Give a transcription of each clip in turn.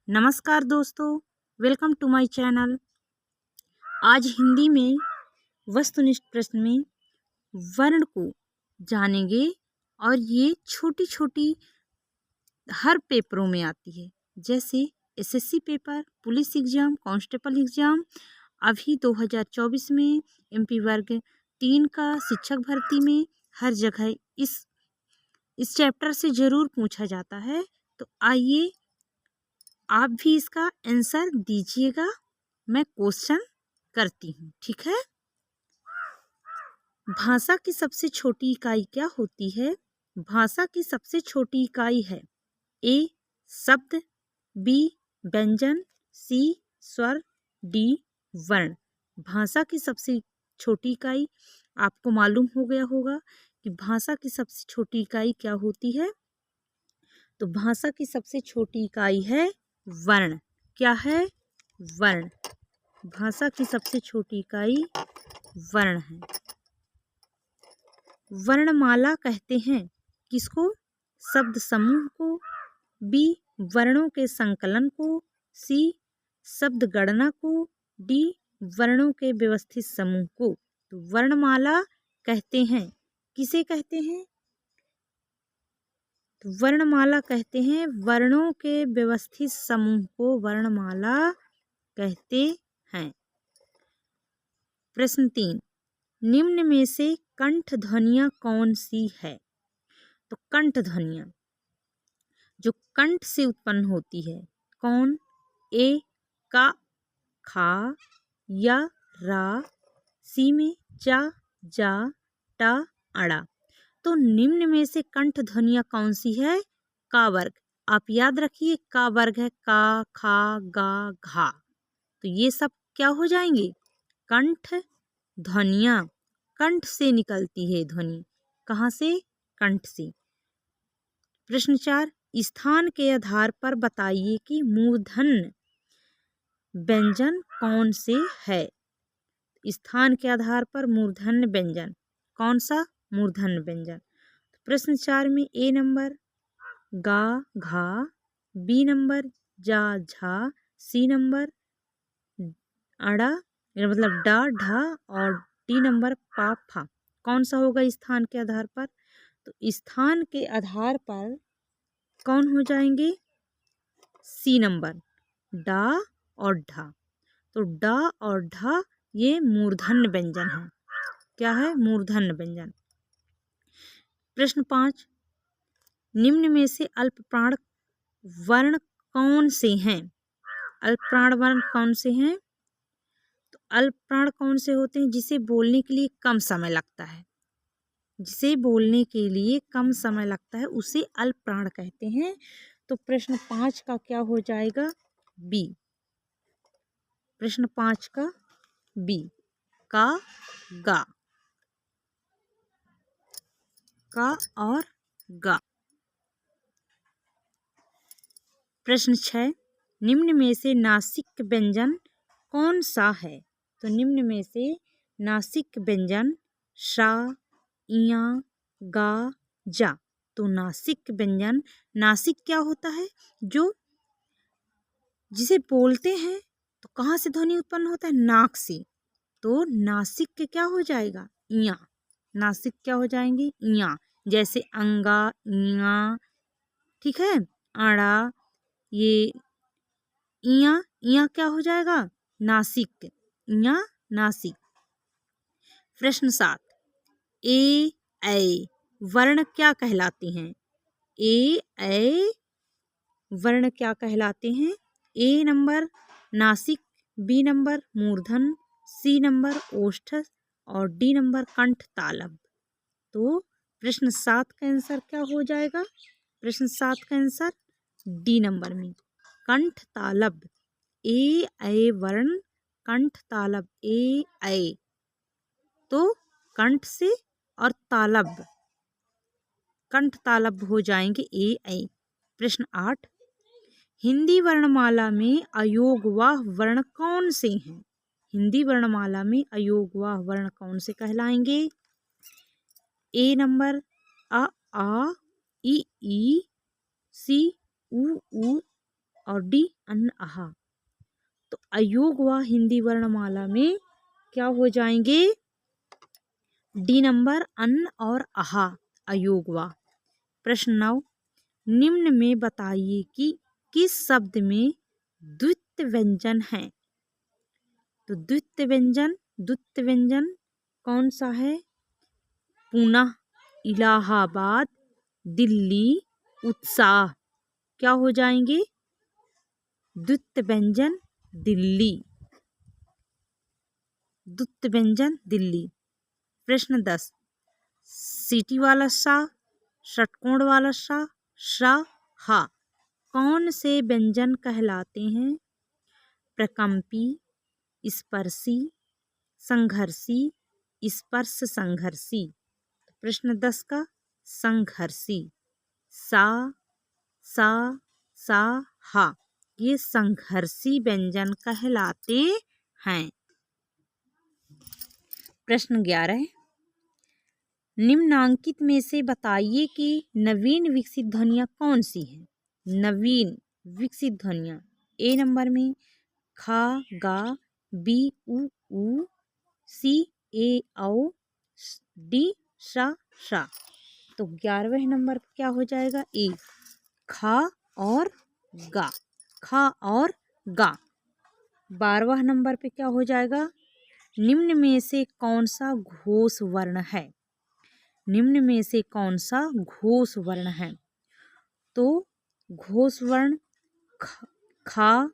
नमस्कार दोस्तों, welcome to my channel. आज हिंदी में वस्तुनिष्ठ प्रश्न में वर्ण को जानेंगे और ये छोटी छोटी हर पेपरों में आती है, जैसे SSC paper, police exam, constable exam. अभी 2024 में एमपी वर्ग 3 का शिक्षक भर्ती में हर जगह इस चैप्टर से ज़रूर पूछा जाता है। तो आइए आप भी इसका आंसर दीजिएगा। मैं क्वेश्चन करती हूँ, ठीक है। भाषा की सबसे छोटी इकाई क्या होती है? भाषा की सबसे छोटी इकाई है ए शब्द, बी व्यंजन, सी स्वर, डी वर्ण। भाषा की सबसे छोटी इकाई, आपको मालूम हो गया होगा कि भाषा की सबसे छोटी इकाई क्या होती है। तो भाषा की सबसे छोटी इकाई है वर्ण। क्या है? वर्ण। भाषा की सबसे छोटी इकाई वर्ण है। वर्णमाला कहते हैं किसको? शब्द समूह को, बी वर्णों के संकलन को, सी शब्द गणना को, डी वर्णों के व्यवस्थित समूह को। तो वर्णमाला कहते हैं, किसे कहते हैं? तो वर्णमाला कहते हैं वर्णों के व्यवस्थित समूह को वर्णमाला कहते हैं। प्रश्न 3, निम्न में से कंठ ध्वनियाँ कौन सी है? तो कंठ ध्वनियाँ जो कंठ से उत्पन्न होती है, कौन? ए का, खा, या, रा, सी में चा, जा, टा, अड़ा। तो निम्न में से कंठ ध्वनियाँ कौन सी है? का वर्ग। आप याद रखिए, का वर्ग है का, खा, गा, घा। तो ये सब क्या हो जाएंगे? कंठ ध्वनियाँ। कंठ से निकलती है ध्वनि। कहाँ से? कंठ से। प्रश्न 4, स्थान के आधार पर बताइए कि मूर्धन्य व्यंजन कौन से है? स्थान के आधार पर मूर्धन्य व्यंजन कौन सा? मूर्धन्य व्यंजन। प्रश्न 4 में ए नंबर गा, घा, बी नंबर जा, झा, सी नंबर अड़ा मतलब डा, ढा, और डी नंबर पा, फा। कौन सा होगा स्थान के आधार पर? तो स्थान के आधार पर कौन हो जाएंगे? सी नंबर डा और ढा। तो डा और ढा ये मूर्धन्य व्यंजन है। क्या है? मूर्धन्य व्यंजन। प्रश्न 5, निम्न में से अल्पप्राण वर्ण कौन से हैं? अल्पप्राण वर्ण कौन से हैं? तो अल्पप्राण कौन से होते हैं? जिसे बोलने के लिए कम समय लगता है। जिसे बोलने के लिए कम समय लगता है उसे अल्पप्राण कहते हैं। तो प्रश्न 5 का क्या हो जाएगा? बी। प्रश्न 5 का बी, का, गा। का और गा। प्रश्न 6, निम्न में से नासिक व्यंजन कौन सा है? तो निम्न में से नासिक व्यंजन शा, इया, गा, जा। तो नासिक व्यंजन, नासिक क्या होता है? जो जिसे बोलते हैं तो कहाँ से ध्वनि उत्पन्न होता है? नाक से। तो नासिक के क्या हो जाएगा? इया। नासिक क्या हो जाएंगे? इया। जैसे अंगा, इया, ठीक है। आड़ा, ये इया, इया क्या हो जाएगा? नासिक। इया नासिक। प्रश्न 7, ए ऐ वर्ण क्या कहलाते हैं? ए ऐ वर्ण क्या कहलाते हैं? ए नंबर नासिक, बी नंबर मूर्धन, सी नंबर ओष्ठ, और डी नंबर कंठ तालव्य। तो प्रश्न 7 का आंसर क्या हो जाएगा? प्रश्न 7 का आंसर डी नंबर में कंठ तालव्य। ए ऐ वर्ण कंठ तालव्य। ए ऐ तो कंठ से और तालव्य, कंठ तालव्य हो जाएंगे ए ऐ। प्रश्न 8, हिंदी वर्णमाला में अयोगवाह वर्ण कौन से हैं? हिंदी वर्णमाला में अयोगवाह वर्ण कौन से कहलाएंगे? ए नंबर अ, आ, इ, सी, उ, और डी अन्न आहा। तो अयोग व हिंदी वर्णमाला में क्या हो जाएंगे? डी नंबर अन्न और आहा, अयोग व। प्रश्न 9, निम्न में बताइए कि किस शब्द में द्वित्व व्यंजन है? तो द्वित्व व्यंजन कौन सा है? पुनः, इलाहाबाद, दिल्ली, उत्साह। क्या हो जाएंगे? द्वित्व व्यंजन दिल्ली, द्वित्व व्यंजन दिल्ली। प्रश्न 10, सीटी वाला सा, षटकोण वाला सा, श, हा कौन से व्यंजन कहलाते हैं? प्रकंपी, स्पर्शी, संघर्षी, स्पर्श संघर्षी। प्रश्न 10 का संघर्षी, सा, सा, हा ये संघर्षी व्यंजन कहलाते हैं। प्रश्न 11, निम्नांकित में से बताइए कि नवीन विकसित ध्वनियाँ कौन सी हैं? नवीन विकसित ध्वनियाँ ए नंबर में खा, गा, बी, उ, सी, ए, औ, डी, सा, सा। तो 11वें नंबर पर क्या हो जाएगा? ए, खा और गा, खा और गा। 12वां नंबर पे क्या हो जाएगा? निम्न में से कौन सा घोष वर्ण है? निम्न में से कौन सा घोष वर्ण है? तो घोष वर्ण खा,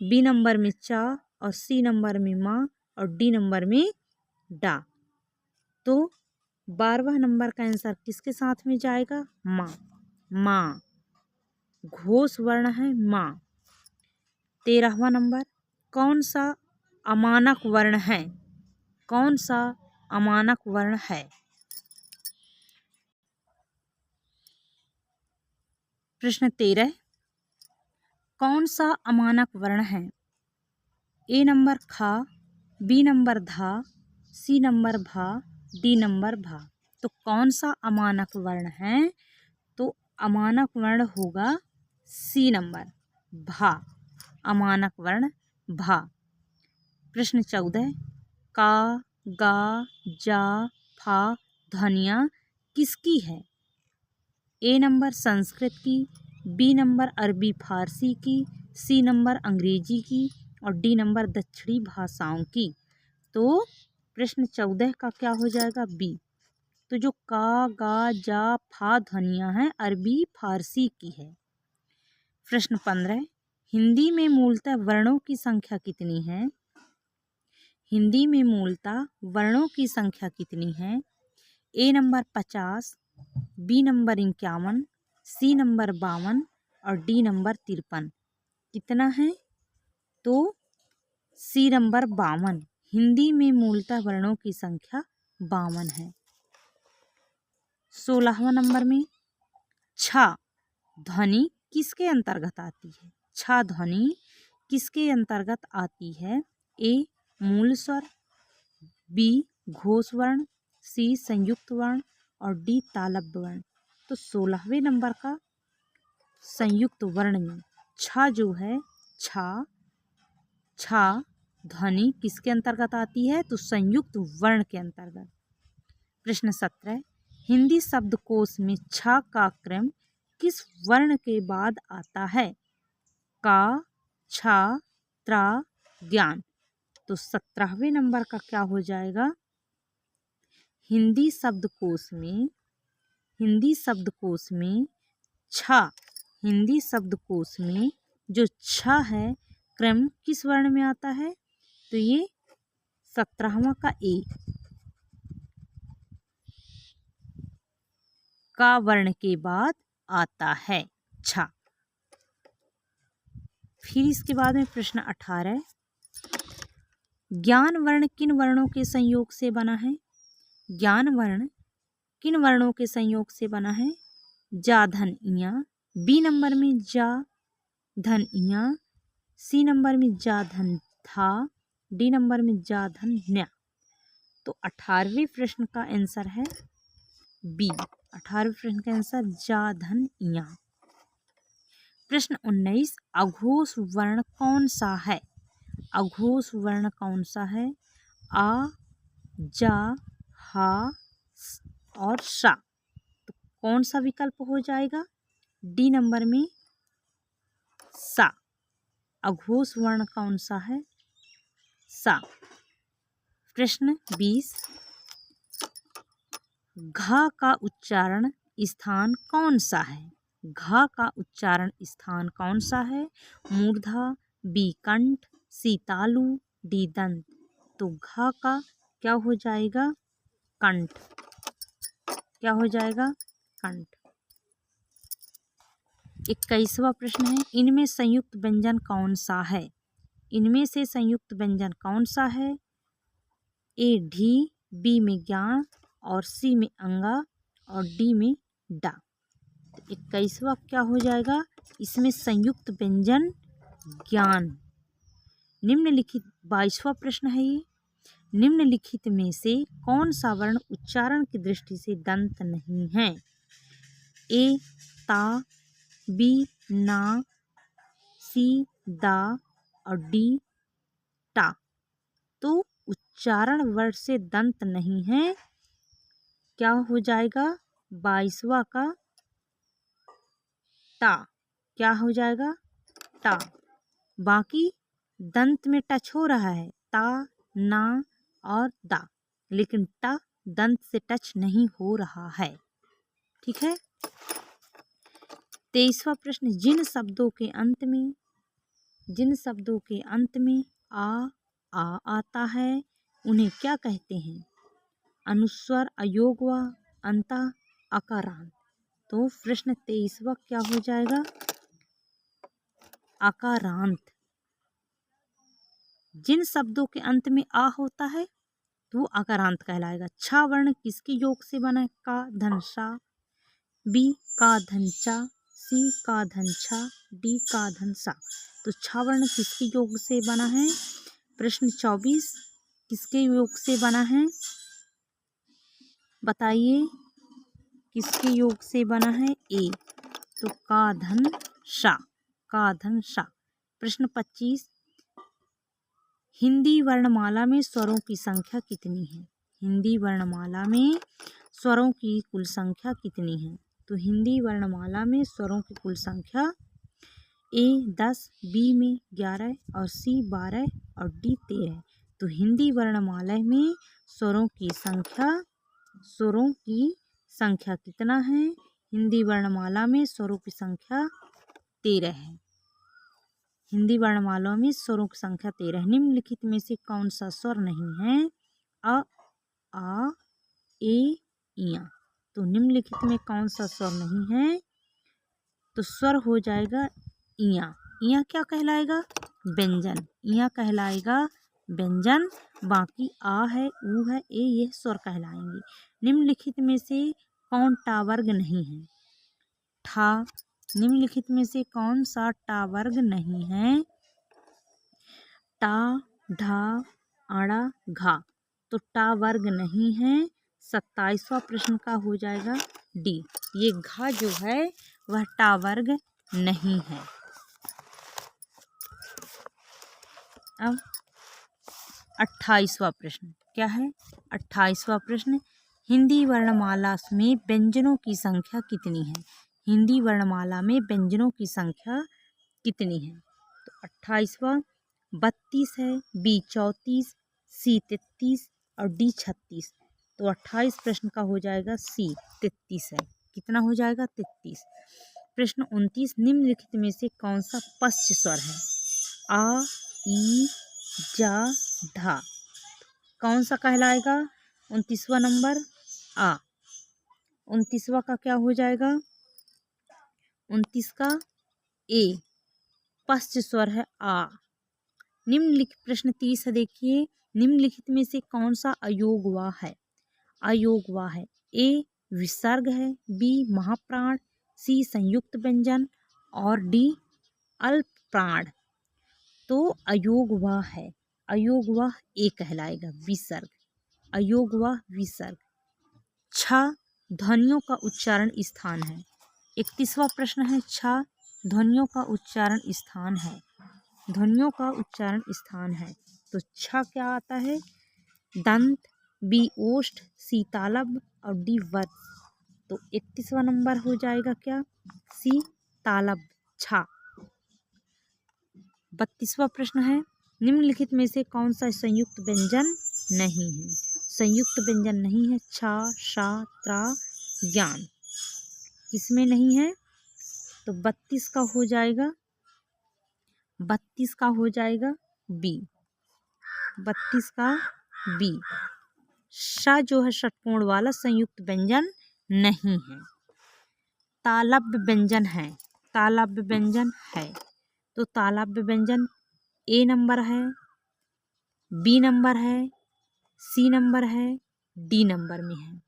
बी नंबर में चा और सी नंबर में माँ और डी नंबर में डा। तो 12वां नंबर का आंसर किसके साथ में जाएगा? माँ, माँ घोष वर्ण है माँ। 13वां नंबर, कौन सा अमानक वर्ण है? कौन सा अमानक वर्ण है? प्रश्न 13, कौन सा अमानक वर्ण है? ए नंबर खा, बी नंबर धा, सी नंबर भा, डी नंबर भा। तो कौन सा अमानक वर्ण है? तो अमानक वर्ण होगा सी नंबर, भा, अमानक वर्ण भा। प्रश्न 14, का, गा, जा, फा ध्वनियाँ किसकी है? ए नंबर संस्कृत की, बी नंबर अरबी फारसी की, सी नंबर अंग्रेजी की और डी नंबर दक्षिणी भाषाओं की। तो प्रश्न 14 का क्या हो जाएगा? बी। तो जो का, गा, जा, फा ध्वनियाँ हैं अरबी फारसी की है। प्रश्न 15, हिंदी में मूलतः वर्णों की संख्या कितनी है? हिंदी में मूलतः वर्णों की संख्या कितनी है? A number 50, B number 51, C number 52 और डी नंबर 53। कितना है? तो सी नंबर 52। हिंदी में मूलतः वर्णों की संख्या 52 है। 16वां नंबर में छा ध्वनि किसके अंतर्गत आती है? छा ध्वनि किसके अंतर्गत आती है? ए मूल स्वर, बी घोष वर्ण, सी संयुक्त वर्ण और डी तालव्य वर्ण। तो 16वें नंबर का संयुक्त वर्ण में छा जो है, छा ध्वनि किसके अंतर्गत आती है? तो संयुक्त वर्ण के अंतर्गत। प्रश्न 17, हिंदी शब्दकोश में छा का क्रम किस वर्ण के बाद आता है? का, छा, त्रा, ज्ञान। तो 17वें नंबर का क्या हो जाएगा? हिंदी शब्दकोश में छा, हिंदी शब्दकोश में जो छा है क्रम किस वर्ण में आता है? तो ये 17वां का ए, का वर्ण के बाद आता है छा। फिर इसके बाद में प्रश्न 18, ज्ञान वर्ण किन वर्णों के संयोग से बना है? ज्ञान वर्ण किन वर्णों के संयोग से बना है? जा धन इया, बी नंबर में जा धन इया, सी नंबर में जा धन था, डी नंबर में जा धन न्या। तो 18वें प्रश्न का आंसर है बी। 18वें प्रश्न का आंसर जा धन इया। प्रश्न 19, अघोष वर्ण कौन सा है? अघोष वर्ण कौन सा है? आ, जा, हा और सा। तो कौन सा विकल्प हो जाएगा? डी नंबर में सा। अघोष वर्ण कौन सा है? सा। प्रश्न 20, घ का उच्चारण स्थान कौन सा है? घ का उच्चारण स्थान कौन सा है? मूर्धा, बी कंठ, सी तालु, डी दंत। तो घ का क्या हो जाएगा? कंठ। क्या हो जाएगा? कंठ। 21वां प्रश्न है, इनमें संयुक्त व्यंजन कौन सा है? इनमें से संयुक्त व्यंजन कौन सा है? ए ढी, बी में ज्ञान और सी में अंगा और डी में डा। 21वां क्या हो जाएगा? इसमें संयुक्त व्यंजन ज्ञान। निम्नलिखित 22वां प्रश्न है ये, निम्नलिखित में से कौन सा वर्ण उच्चारण की दृष्टि से दंत नहीं है? ए ता, बी ना, सी दा और डी टा। तो उच्चारण वर्ण से दंत नहीं है, क्या हो जाएगा? 22वां का टा। क्या हो जाएगा? टा। बाकी दंत में टच हो रहा है, ता, ना और दा, लेकिन टा दंत से टच नहीं हो रहा है। ठीक है। 23वां प्रश्न, जिन शब्दों के अंत में आ आता है उन्हें क्या कहते हैं? अनुस्वर, अयोगवा, अंता, आकारांत। तो प्रश्न 23वां क्या हो जाएगा? आकारांत। जिन शब्दों के अंत में आ होता है तो वो आकारांत कहलाएगा। छा वर्ण किसके योग से बना है? का धन सा, बी का धन चा, सी का धन छा, डी का धन सा। तो छा वर्ण किसके योग से बना है? प्रश्न 24, किसके योग से बना है? बताइए, किसके योग से बना है? ए, तो का धन सा, का धन सा। प्रश्न 25, हिंदी वर्णमाला में स्वरों की संख्या कितनी है? हिंदी वर्णमाला में स्वरों की कुल संख्या कितनी है? तो हिंदी वर्णमाला में स्वरों की कुल संख्या ए 10, बी में 11 और सी 12 और डी 13। तो हिंदी वर्णमाला में स्वरों की संख्या कितना है? हिंदी वर्णमाला में स्वरों की संख्या 13 है। हिंदी वर्णमाला में स्वरों की संख्या 13। निम्नलिखित में से कौन सा स्वर नहीं है? अ, आ, ए, इया। तो निम्नलिखित में कौन सा स्वर नहीं है? तो स्वर हो जाएगा इया। इया क्या कहलाएगा? व्यंजन। इया कहलाएगा व्यंजन। बाकी आ है, ऊ है, ए, ये स्वर कहलाएंगे। निम्नलिखित में से कौन टा वर्ग नहीं है? ठा। निम्नलिखित में से कौन सा टा वर्ग नहीं है? टा, ढा, आड़ा, घा। तो टा वर्ग नहीं है। 27वां प्रश्न का हो जाएगा डी। ये घा जो है वह टा वर्ग नहीं है। अब 28वां प्रश्न क्या है? 28वां प्रश्न, हिंदी वर्णमाला में व्यंजनों की संख्या कितनी है? हिंदी वर्णमाला में व्यंजनों की संख्या कितनी है? तो 28वां 32 है, बी 34, सी 33 और डी 36। तो 28 प्रश्न का हो जाएगा सी 33 है। कितना हो जाएगा? 33। प्रश्न 29, निम्नलिखित में से कौन सा पश्च स्वर है? आ, ई, जा, धा। कौन सा कहलाएगा? 29वां नंबर आ। 29वां का क्या हो जाएगा? 29 का ए, पश्च स्वर है आ। निम्नलिखित प्रश्न 30 है, देखिए, निम्नलिखित में से कौन सा अयोगवा है? अयोगवा है। ए विसर्ग है, बी महाप्राण, सी संयुक्त व्यंजन और डी अल्प प्राण। तो अयोगवा है। अयोगवा ए कहलाएगा, विसर्ग। अयोगवा विसर्ग। छ ध्वनियों का उच्चारण स्थान है। 31वां प्रश्न है, छ ध्वनियों का उच्चारण स्थान है? ध्वनियों का उच्चारण स्थान है तो छ क्या आता है? दंत, बी ओष्ठ, सी तालब और डी वर्ष। तो 31वां नंबर हो जाएगा क्या? सी तालब, छा। 32वां प्रश्न है, निम्नलिखित में से कौन सा संयुक्त व्यंजन नहीं है? संयुक्त व्यंजन नहीं है छा, शा, त्रा, ज्ञान। किसमें नहीं है? तो 32 का हो जाएगा, 32 का हो जाएगा बी। 32 का बी। श जो है षटकोण वाला संयुक्त व्यंजन नहीं है। तालव्य व्यंजन है, तालव्य व्यंजन है तो तालव्य व्यंजन ए नंबर है, बी नंबर है, सी नंबर है, डी नंबर में है।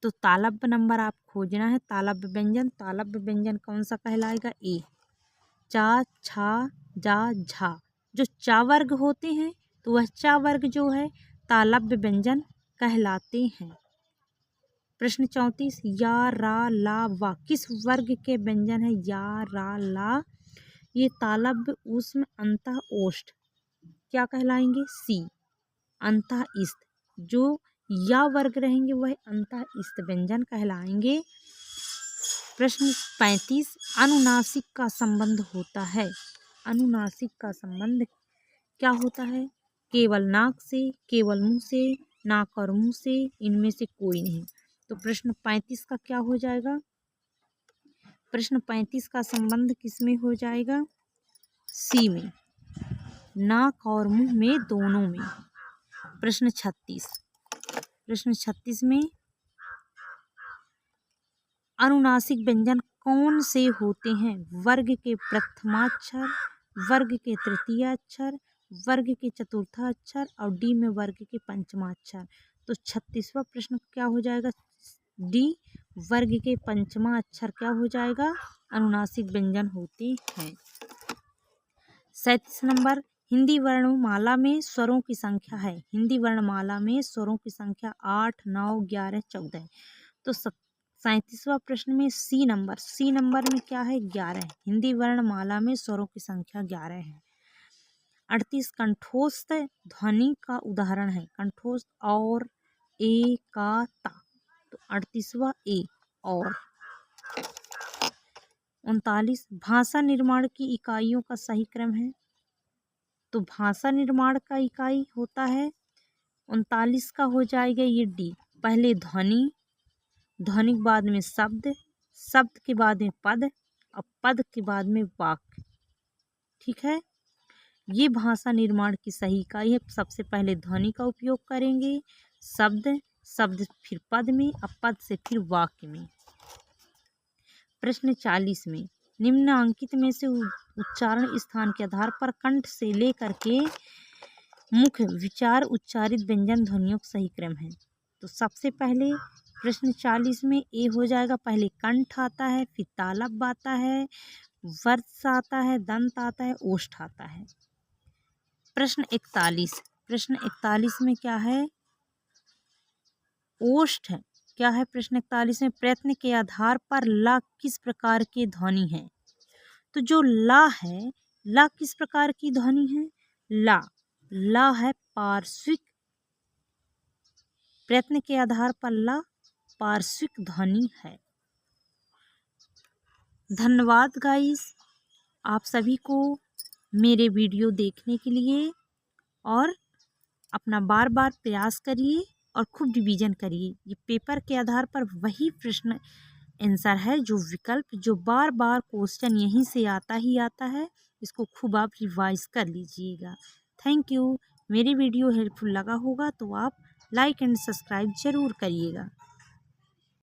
तो तालव्य नंबर आप खोजना है। तालव्य व्यंजन, तालव्य व्यंजन कौन सा कहलाएगा? ए। चा, छा, जा, झा। जो चा वर्ग होते हैं तो वह चा वर्ग जो है तालव्य व्यंजन कहलाते हैं। प्रश्न 34, या, रा, ला, वा किस वर्ग के व्यंजन है? या, रा, ला ये तालव्य ऊष्म अंतः ओष्ठ क्या कहलाएंगे? सी अंतः इस्त। जो या वर्ग रहेंगे वह अंतः इस्त व्यंजन कहलाएंगे। प्रश्न 35, अनुनासिक का संबंध होता है। अनुनासिक का संबंध क्या होता है? केवल नाक से, केवल मुंह से, नाक और मुंह से, इनमें से कोई नहीं। तो प्रश्न 35 का क्या हो जाएगा? प्रश्न 35 का संबंध किसमें हो जाएगा? सी में, नाक और मुंह में, दोनों में। प्रश्न 36, प्रश्न 36 में अनुनासिक व्यंजन कौन से होते हैं? वर्ग के प्रथमाक्षर, वर्ग के तृतीयाक्षर, वर्ग के चतुर्थाक्षर और डी में वर्ग के पंचमाक्षर। तो 36वां प्रश्न क्या हो जाएगा? डी वर्ग के पंचमा अक्षर क्या हो जाएगा? अनुनासिक व्यंजन होते हैं। 37 नंबर, हिंदी वर्णमाला में स्वरों की संख्या है। हिंदी वर्णमाला में स्वरों की संख्या 8, 9, 11, 14। तो 37वां प्रश्न में सी नंबर, सी नंबर में क्या है? 11। हिंदी वर्णमाला में स्वरों की संख्या 11 है। 38, कंठोस्थ ध्वनि का उदाहरण है। कंठोस्थ और, ए, का, ता। तो 38वां ए और। 39, भाषा निर्माण की इकाइयों का सही क्रम है। तो भाषा निर्माण का इकाई होता है 39 का हो जाएगा ये डी। पहले ध्वनि, ध्वनि के बाद में शब्द, शब्द के बाद में पद और पद के बाद में वाक्य। ठीक है, ये भाषा निर्माण की सही इकाई है। सबसे पहले ध्वनि का उपयोग करेंगे, शब्द, शब्द फिर पद में और पद से फिर वाक्य में। प्रश्न 40 में निम्नांकित में से उच्चारण स्थान के आधार पर कंठ से लेकर के मुख्य विचार उच्चारित व्यंजन ध्वनियों का सही क्रम है। तो सबसे पहले प्रश्न 40 में ए हो जाएगा। पहले कंठ आता है, फिर तालव्य आता है, वर्ष आता है, दंत आता है, ओष्ठ आता है। प्रश्न 41, प्रश्न 41 में क्या है? ओष्ठ है। क्या है प्रश्न 41 में? प्रयत्न के आधार पर ला किस प्रकार की ध्वनि है? तो जो ला है, ला किस प्रकार की ध्वनि है? ला है पार्श्विक। प्रयत्न के आधार पर ला पार्श्विक ध्वनि है। धन्यवाद गाइस, आप सभी को मेरे वीडियो देखने के लिए, और अपना बार बार प्रयास करिए और खूब रिवीजन करिए। ये पेपर के आधार पर वही प्रश्न आंसर है, जो विकल्प, जो बार बार क्वेश्चन यहीं से आता ही आता है। इसको खूब आप रिवाइज कर लीजिएगा। Thank you. मेरी वीडियो हेल्पफुल लगा होगा तो आप लाइक एंड सब्सक्राइब ज़रूर करिएगा।